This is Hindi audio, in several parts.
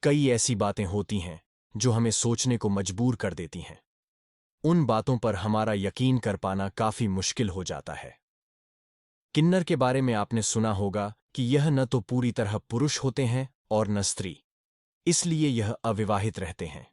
कई ऐसी बातें होती हैं जो हमें सोचने को मजबूर कर देती हैं। उन बातों पर हमारा यकीन कर पाना काफी मुश्किल हो जाता है। किन्नर के बारे में आपने सुना होगा कि यह न तो पूरी तरह पुरुष होते हैं और न स्त्री, इसलिए यह अविवाहित रहते हैं।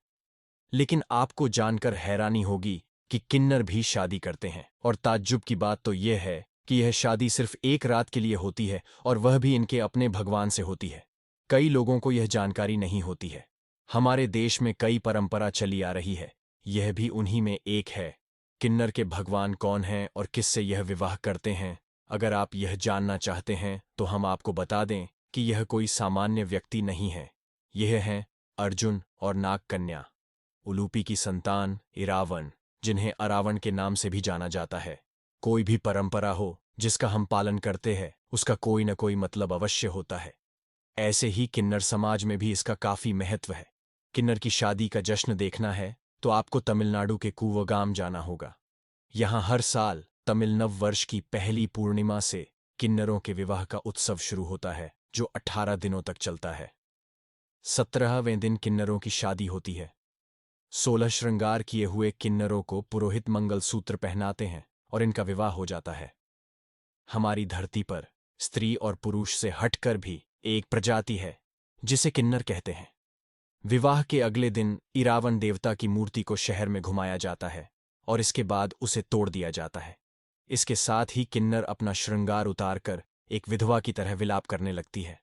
लेकिन आपको जानकर हैरानी होगी कि किन्नर भी शादी करते हैं, और ताज्जुब की बात तो यह है कि यह शादी सिर्फ एक रात के लिए होती है, और वह भी इनके अपने भगवान से होती है। कई लोगों को यह जानकारी नहीं होती है। हमारे देश में कई परंपरा चली आ रही है, यह भी उन्हीं में एक है। किन्नर के भगवान कौन हैं और किससे यह विवाह करते हैं? अगर आप यह जानना चाहते हैं तो हम आपको बता दें कि यह कोई सामान्य व्यक्ति नहीं है। यह हैं अर्जुन और नाग कन्या, उलूपी की संतान इरावन, जिन्हें अरावण के नाम से भी जाना जाता है। कोई भी परंपरा हो जिसका हम पालन करते हैं, उसका कोई न कोई मतलब अवश्य होता है। ऐसे ही किन्नर समाज में भी इसका काफी महत्व है। किन्नर की शादी का जश्न देखना है तो आपको तमिलनाडु के कूवगाम जाना होगा। यहाँ हर साल तमिल नव वर्ष की पहली पूर्णिमा से किन्नरों के विवाह का उत्सव शुरू होता है, जो 18 दिनों तक चलता है। 17वें दिन किन्नरों की शादी होती है। 16 श्रृंगार किए हुए किन्नरों को पुरोहित मंगलसूत्र पहनाते हैं और इनका विवाह हो जाता है। हमारी धरती पर स्त्री और पुरुष से हटकर भी एक प्रजाति है जिसे किन्नर कहते हैं। विवाह के अगले दिन इरावन देवता की मूर्ति को शहर में घुमाया जाता है और इसके बाद उसे तोड़ दिया जाता है। इसके साथ ही किन्नर अपना श्रृंगार उतारकर एक विधवा की तरह विलाप करने लगती है।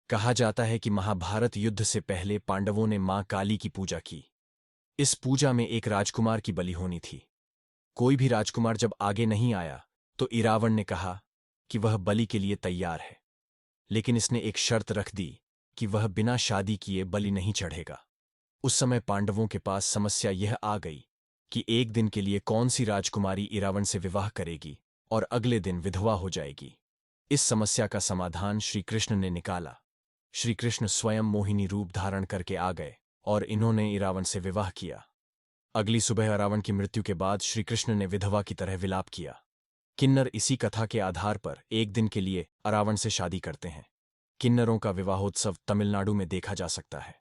कहा जाता है कि महाभारत युद्ध से पहले पांडवों ने मां काली की पूजा की। इस पूजा में एक राजकुमार की बलि होनी थी। कोई भी राजकुमार जब आगे नहीं आया तो इरावन ने कहा कि वह बलि के लिए तैयार है, लेकिन इसने एक शर्त रख दी कि वह बिना शादी किए बलि नहीं चढ़ेगा। उस समय पांडवों के पास समस्या यह आ गई कि एक दिन के लिए कौन सी राजकुमारी इरावन से विवाह करेगी और अगले दिन विधवा हो जाएगी। इस समस्या का समाधान श्री कृष्ण ने निकाला। श्री कृष्ण स्वयं मोहिनी रूप धारण करके आ गए और इन्होंने इरावन से विवाह किया। अगली सुबह रावण की मृत्यु के बाद श्री कृष्ण ने विधवा की तरह विलाप किया। किन्नर इसी कथा के आधार पर एक दिन के लिए अरावण से शादी करते हैं। किन्नरों का विवाहोत्सव तमिलनाडु में देखा जा सकता है।